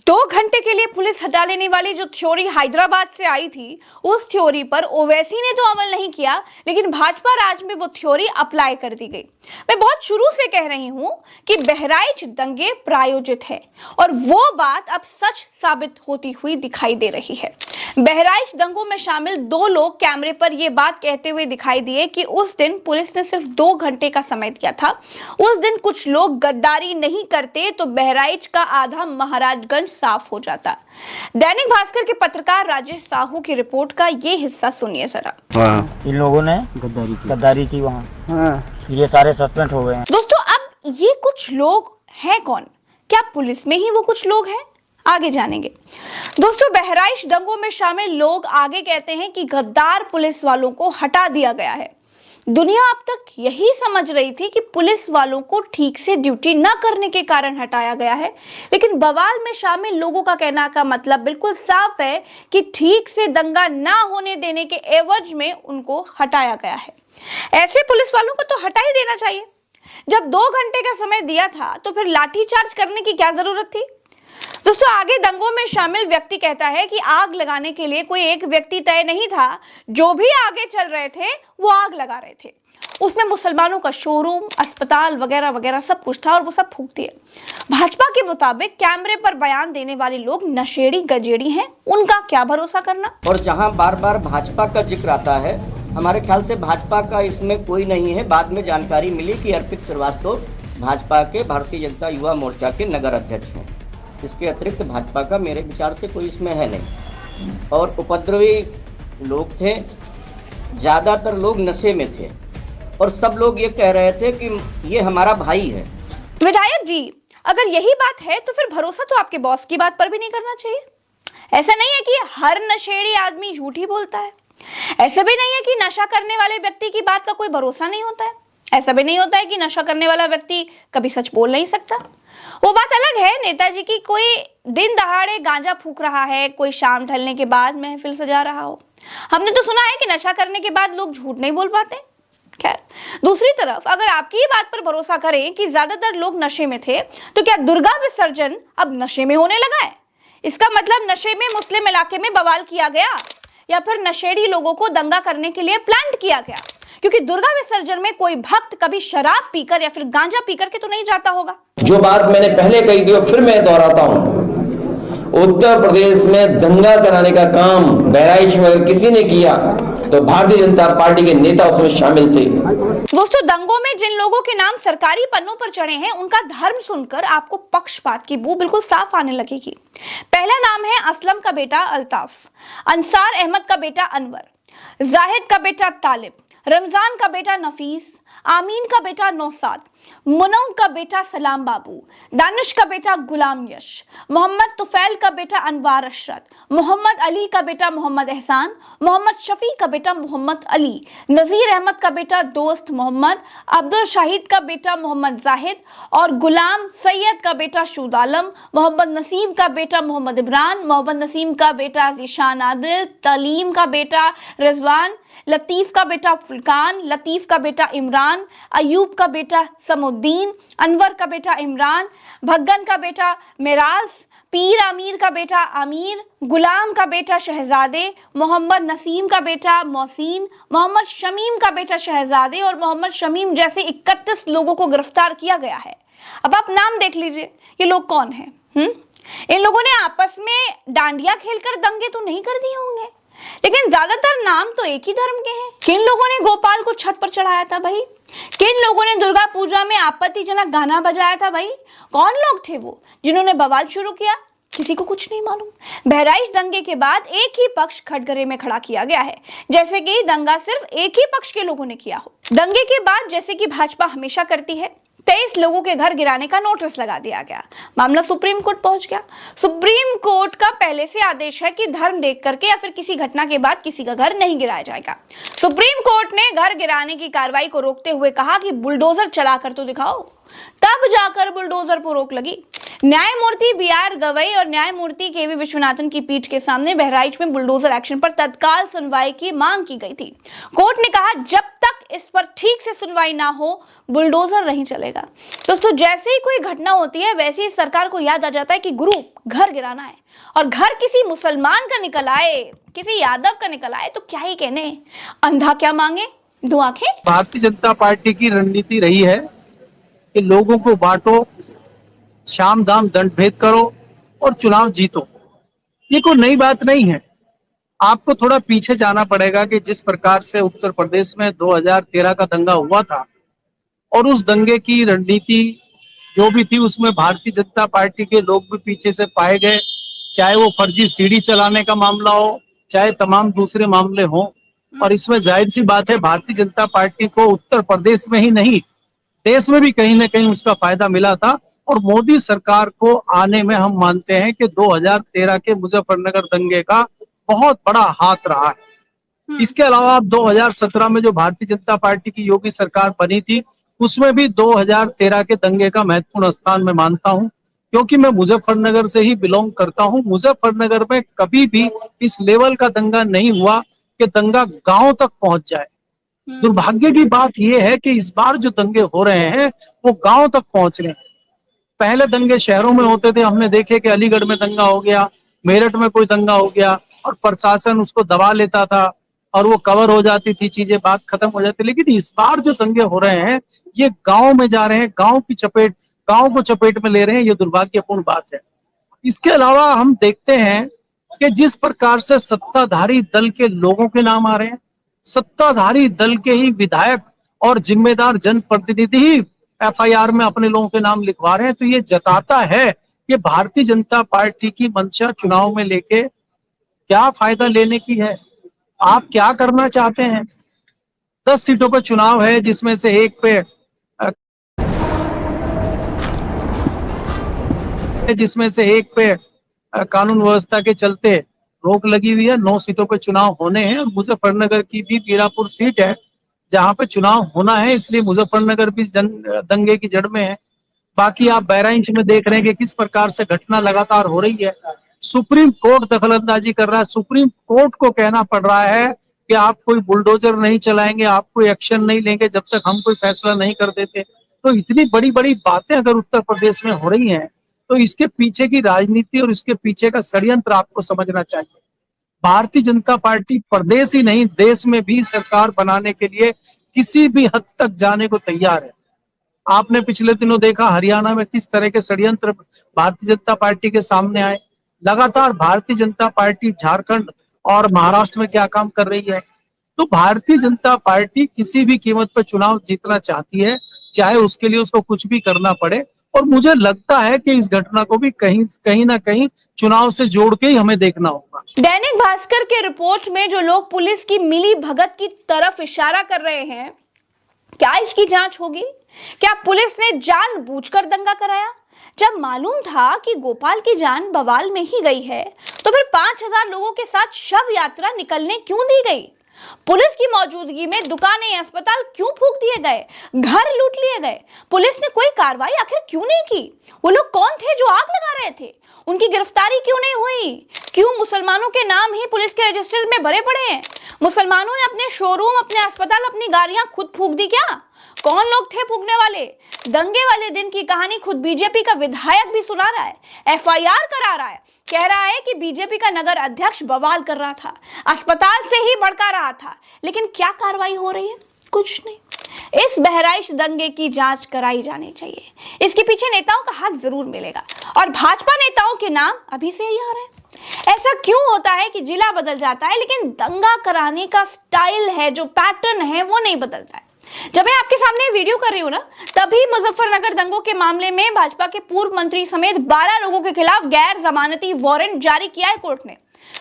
2 घंटे के लिए पुलिस हटा लेने वाली जो थ्योरी हैदराबाद से आई थी, उस थ्योरी पर ओवैसी ने तो अमल नहीं किया, लेकिन भाजपा राज में वो थ्योरी अप्लाई कर दी गई। मैं बहुत शुरू से कह रही हूं कि बहराइच दंगे प्रायोजित है और वो बात अब सच साबित होती हुई दिखाई दे रही है। बहराइच दंगों में शामिल 2 लोग कैमरे पर यह बात कहते हुए दिखाई दिए कि उस दिन पुलिस ने सिर्फ 2 घंटे का समय दिया था। उस दिन कुछ लोग गद्दारी नहीं करते तो बहराइच का आधा महाराजगंज साफ हो जाता। दैनिक भास्कर के पत्रकार राजेश साहू की रिपोर्ट का ये हिस्सा सुनिए जरा। इन लोगों ने गद्दारी की वहाँ। ये सारे सस्पेंड हो गए हैं। दोस्तों, अब ये कुछ लोग हैं कौन? क्या पुलिस में ही वो कुछ लोग हैं? आगे जानेंगे। दोस्तों, बहराइच दंगों में शामिल लोग आगे कहते हैं कि गद्दार पुलिस वालों को हटा दिया गया है। दुनिया अब तक यही समझ रही थी कि पुलिस वालों को ठीक से ड्यूटी न करने के कारण हटाया गया है, लेकिन बवाल में शामिल लोगों का कहना का मतलब बिल्कुल साफ है कि ठीक से दंगा ना होने देने के एवज में उनको हटाया गया है। ऐसे पुलिस वालों को तो हटा ही देना चाहिए। जब 2 घंटे का समय दिया था तो फिर लाठीचार्ज करने की क्या जरूरत थी? दोस्तों, आगे दंगों में शामिल व्यक्ति कहता है कि आग लगाने के लिए कोई एक व्यक्ति तय नहीं था। जो भी आगे चल रहे थे वो आग लगा रहे थे। उसमें मुसलमानों का शोरूम, अस्पताल वगैरह वगैरह सब कुछ था और वो सब फूक दिए। भाजपा के मुताबिक कैमरे पर बयान देने वाले लोग नशेड़ी गजेड़ी हैं, उनका क्या भरोसा करना। और जहां बार बार भाजपा का जिक्र आता है, हमारे ख्याल से भाजपा का इसमें कोई नहीं है। बाद में जानकारी मिली कि अर्पित श्रीवास्तव भाजपा के भारतीय जनता युवा मोर्चा के नगर अध्यक्ष हैं। इसके अतिरिक्त भाजपा का मेरे विचार से कोई इसमें है नहीं। और उपद्रवी लोग थे, ज़्यादातर लोग नशे में थे और सब लोग ये कह रहे थे कि ये हमारा भाई है। विधायक जी, अगर यही बात है तो फिर भरोसा तो आपके बॉस की बात पर भी नहीं करना चाहिए। ऐसा नहीं है कि हर नशेड़ी आदमी झूठ ही बोलता है। ऐसा भी नहीं है कि नशा करने वाले व्यक्ति की बात का कोई भरोसा नहीं होता है। ऐसा भी नहीं होता है कि नशा करने वाला व्यक्ति कभी सच बोल नहीं सकता। वो बात अलग है नेताजी की कोई दिन दहाड़े गांजा फूक रहा है, कोई शाम ढलने के बाद महफिल सजा रहा हो। हमने तो सुना है कि नशा करने के बाद लोग झूठ नहीं बोल पाते। खैर, दूसरी तरफ अगर आपकी बात पर भरोसा करें कि ज्यादातर लोग नशे में थे, तो क्या दुर्गा विसर्जन अब नशे में होने लगा है? इसका मतलब नशे में मुस्लिम इलाके में बवाल किया गया या फिर नशेड़ी लोगों को दंगा करने के लिए प्लान किया गया? क्योंकि दुर्गा विसर्जन में कोई भक्त कभी शराब पीकर या फिर गांजा पीकर के तो नहीं जाता होगा। जो बात मैंने पहले कही थी फिर मैं दोहराता हूं, उत्तर प्रदेश में दंगा कराने का काम बहराइच में अगर किसी ने किया तो भारतीय जनता पार्टी के नेता उसमें शामिल थे। दोस्तों, दंगों में जिन लोगों के नाम सरकारी पन्नों पर चढ़े हैं, उनका धर्म सुनकर आपको पक्षपात की बू बिल्कुल साफ आने लगेगी। पहला नाम है असलम का बेटा अल्ताफ, अंसार अहमद का बेटा अनवर, जाहिद का बेटा तालिब, रमजान का बेटा नफीस, आमीन का बेटा नौसाद, मुनौ का बेटा सलाम बाबू, दानिश का बेटा गुलाम यश, मोहम्मद तुफैल का बेटा अनवार अशरत, मोहम्मद अली का बेटा मोहम्मद एहसान, मोहम्मद शफी का बेटा मोहम्मद अली, नजीर अहमद का बेटा दोस्त मोहम्मद, अब्दुल शाहिद का बेटा मोहम्मद जाहिद और गुलाम सैयद का बेटा शूद आलम, मोहम्मद नसीम का बेटा मोहम्मद इमरान, मोहम्मद नसीम का बेटा जीशान आदिल, तलीम का बेटा रिजवान, लतीफ का बेटा फुलकान, लतीफ का बेटा इमरान, अयूब का बेटा समुद्दीन, अनवर का बेटा इमरान, भग्गन का बेटा मिराज, पीर आमिर का बेटा आमिर, गुलाम का बेटा शहजादे, मोहम्मद नसीम का बेटा मोहसिन, मोहम्मद शमीम का बेटा शहजादे और मोहम्मद शमीम जैसे 31 लोगों को गिरफ्तार किया गया है। अब आप नाम देख लीजिए, ये लोग कौन हैं? इन लोगों ने आपस में डांडिया खेलकर दंगे तो नहीं कर दिए होंगे, लेकिन ज्यादातर नाम तो एक ही धर्म के हैं। किन लोगों ने गोपाल को छत पर चढ़ाया था भाई? किन लोगों ने दुर्गा पूजा में आपत्तिजनक गाना बजाया था भाई? कौन लोग थे वो जिन्होंने बवाल शुरू किया? किसी को कुछ नहीं मालूम। बहराइच दंगे के बाद एक ही पक्ष खटगरे में खड़ा किया गया है, जैसे कि दंगा सिर्फ एक ही पक्ष के लोगों ने किया हो। दंगे के बाद जैसे कि भाजपा हमेशा करती है, 23 लोगों के घर गिराने का नोटिस लगा दिया गया। मामला सुप्रीम कोर्ट पहुंच गया। सुप्रीम कोर्ट का पहले से आदेश है कि धर्म देख करके या फिर किसी घटना के बाद किसी का घर नहीं गिराया जाएगा। सुप्रीम कोर्ट ने घर गिराने की कार्रवाई को रोकते हुए कहा कि बुलडोजर चलाकर तो दिखाओ। तब जाकर बुलडोजर पर रोक लगी। न्यायमूर्ति BR गवई और न्यायमूर्ति KV विश्वनाथन की पीठ के सामने बहराइच में बुलडोजर एक्शन पर तत्काल सुनवाई की मांग की गई थी। कोर्ट ने कहा जब तक इस पर ठीक से सुनवाई ना हो बुलडोजर नहीं चलेगा। दोस्तों, जैसे ही कोई घटना होती है वैसे ही सरकार को याद आ जाता है कि गुरु घर गिराना है, और घर किसी मुसलमान का निकल आए, किसी यादव का निकल आए तो क्या ही कहने, अंधा क्या मांगे दो आंखें। भारतीय जनता पार्टी की रणनीति रही है कि लोगों को बांटो, शाम दाम दंड भेद करो और चुनाव जीतो। ये कोई नई बात नहीं है। आपको थोड़ा पीछे जाना पड़ेगा कि जिस प्रकार से उत्तर प्रदेश में 2013 का दंगा हुआ था और उस दंगे की रणनीति जो भी थी उसमें भारतीय जनता पार्टी के लोग भी पीछे से पाए गए, चाहे वो फर्जी सीडी चलाने का मामला हो, चाहे तमाम दूसरे मामले हों। और इसमें जाहिर सी बात है भारतीय जनता पार्टी को उत्तर प्रदेश में ही नहीं देश में भी कहीं ना कहीं उसका फायदा मिला था। और मोदी सरकार को आने में हम मानते हैं कि 2013 के मुजफ्फरनगर दंगे का बहुत बड़ा हाथ रहा है। इसके अलावा 2017 में जो भारतीय जनता पार्टी की योगी सरकार बनी थी उसमें भी 2013 के दंगे का महत्वपूर्ण स्थान मैं मानता हूं, क्योंकि मैं मुजफ्फरनगर से ही बिलोंग करता हूं। मुजफ्फरनगर में कभी भी इस लेवल का दंगा नहीं हुआ कि दंगा गांव तक पहुंच जाए। दुर्भाग्य की बात यह है कि इस बार जो दंगे हो रहे हैं वो गांव तक पहुंच रहे हैं। पहले दंगे शहरों में होते थे, हमने देखे कि अलीगढ़ में दंगा हो गया, मेरठ में कोई दंगा हो गया और प्रशासन उसको दबा लेता था और वो कवर हो जाती थी चीजें, बात खत्म हो जाती। लेकिन इस बार जो दंगे हो रहे हैं ये गांव में जा रहे हैं, गांव को चपेट में ले रहे हैं। ये दुर्भाग्यपूर्ण बात है। इसके अलावा हम देखते हैं कि जिस प्रकार से सत्ताधारी दल के लोगों के नाम आ रहे हैं, सत्ताधारी दल के ही विधायक और जिम्मेदार जनप्रतिनिधि ही FIR में अपने लोगों के नाम लिखवा रहे हैं, तो ये जताता है कि भारतीय जनता पार्टी की मंशा चुनाव में लेके क्या फायदा लेने की है, आप क्या करना चाहते हैं। 10 सीटों पर चुनाव है जिसमें से एक पे कानून व्यवस्था के चलते रोक लगी हुई है। 9 सीटों पे चुनाव होने हैं और मुजफ्फरनगर की भी पीरापुर सीट है जहां पे चुनाव होना है, इसलिए मुजफ्फरनगर भी दंगे की जड़ में है। बाकी आप बहराइच में देख रहे हैं कि किस प्रकार से घटना लगातार हो रही है। सुप्रीम कोर्ट दखलंदाजी कर रहा है। सुप्रीम कोर्ट को कहना पड़ रहा है कि आप कोई बुलडोजर नहीं चलाएंगे, आप कोई एक्शन नहीं लेंगे जब तक हम कोई फैसला नहीं कर देते। तो इतनी बड़ी बड़ी बातें अगर उत्तर प्रदेश में हो रही हैं तो इसके पीछे की राजनीति और इसके पीछे का षड्यंत्र आपको समझना चाहिए। भारतीय जनता पार्टी प्रदेश ही नहीं देश में भी सरकार बनाने के लिए किसी भी हद तक जाने को तैयार है। आपने पिछले दिनों देखा हरियाणा में किस तरह के षड्यंत्र भारतीय जनता पार्टी के सामने आए। लगातार भारतीय जनता पार्टी झारखंड और महाराष्ट्र में क्या काम कर रही है। तो भारतीय जनता पार्टी किसी भी कीमत पर चुनाव जीतना चाहती है, चाहे उसके लिए उसको कुछ भी करना पड़े। और मुझे लगता है कि इस घटना को भी कहीं ना कहीं चुनाव से जोड़ के ही हमें देखना होगा। दैनिक भास्कर के रिपोर्ट में जो लोग पुलिस की मिली भगत की तरफ इशारा कर रहे हैं, क्या इसकी जांच होगी? क्या पुलिस ने जानबूझकर दंगा कराया? जब मालूम था कि गोपाल की जान बवाल में ही गई है तो फिर 5000 लोगों के साथ शव यात्रा निकलने क्यों दी गई? पुलिस की मौजूदगी में दुकानें, अस्पताल क्यों फूंक दिए गए, घर लूट लिए गए? पुलिस ने कोई कार्रवाई आखिर क्यों नहीं की? वो लोग कौन थे जो आग लगा रहे थे? उनकी गिरफ्तारी क्यों नहीं हुई? क्यों मुसलमानों के नाम ही पुलिस के रजिस्टर में भरे पड़े हैं? मुसलमानों ने अपने शोरूम, अपने अस्पताल, अपनी गाड़ियां खुद फूंक दी क्या? कौन लोग थे फूंकने वाले? दंगे वाले दिन की कहानी खुद बीजेपी का विधायक भी सुना रहा है, FIR करा रहा है, कह रहा है कि बीजेपी का नगर अध्यक्ष बवाल कर रहा था, अस्पताल से ही भड़का रहा था। लेकिन क्या कार्रवाई हो रही है? कुछ नहीं। इस बहराइच दंगे की जांच कराई जानी चाहिए। इसके पीछे नेताओं का हाथ जरूर मिलेगा और भाजपा नेताओं के नाम अभी से ही आ रहे हैं। ऐसा क्यों होता है कि जिला बदल जाता है लेकिन दंगा कराने का स्टाइल है, जो पैटर्न है वो नहीं बदलता है। जब मैं आपके सामने वीडियो कर रही हूं ना, तभी मुजफ्फरनगर दंगों के मामले में भाजपा के पूर्व मंत्री समेत 12 लोगों के खिलाफ गैर जमानती वारंट जारी किया है कोर्ट ने।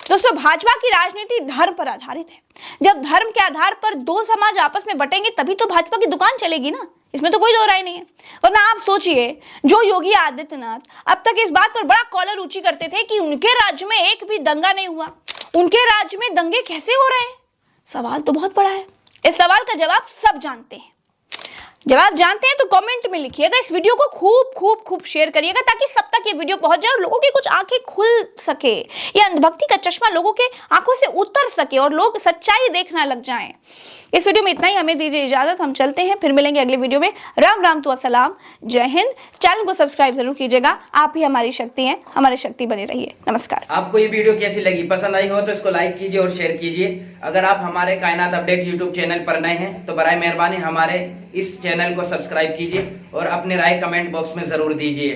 दोस्तों, भाजपा की राजनीति धर्म पर आधारित है। जब धर्म के आधार पर दो समाज आपस में बटेंगे तभी तो भाजपा की दुकान चलेगी ना, इसमें तो कोई दो राय नहीं है। वरना आप सोचिए, जो योगी आदित्यनाथ अब तक इस बात पर बड़ा कॉलर ऊंची करते थे कि उनके राज्य में एक भी दंगा नहीं हुआ, उनके राज्य में दंगे कैसे हो रहे हैं? सवाल तो बहुत बड़ा है। इस सवाल का जवाब सब जानते हैं। जब आप जानते हैं तो कमेंट में लिखिएगा, इस वीडियो को खूब खूब खूब शेयर करिएगा ताकि सब तक ये वीडियो पहुंच जाए और लोगों की कुछ आंखें खुल सके, ये अंधभक्ति का चश्मा लोगों के आंखों से उतर सके और लोग सच्चाई देखना लग जाएं। इस वीडियो में इतना ही, हमें दीजिए इजाजत, हम चलते हैं, फिर मिलेंगे अगले वीडियो में। राम राम तो असलाम, जय हिंद। चैनल को सब्सक्राइब जरूर कीजिएगा, आप ही हमारी शक्ति हैं, हमारी शक्ति बने रहिए। नमस्कार। आपको ये वीडियो कैसी लगी, पसंद आई हो तो इसको लाइक कीजिए और शेयर कीजिए। अगर आप हमारे कायनात अपडेट यूट्यूब चैनल पर नए हैं तो बराए मेहरबानी हमारे इस चैनल को सब्सक्राइब कीजिए और अपनी राय कमेंट बॉक्स में जरूर दीजिए।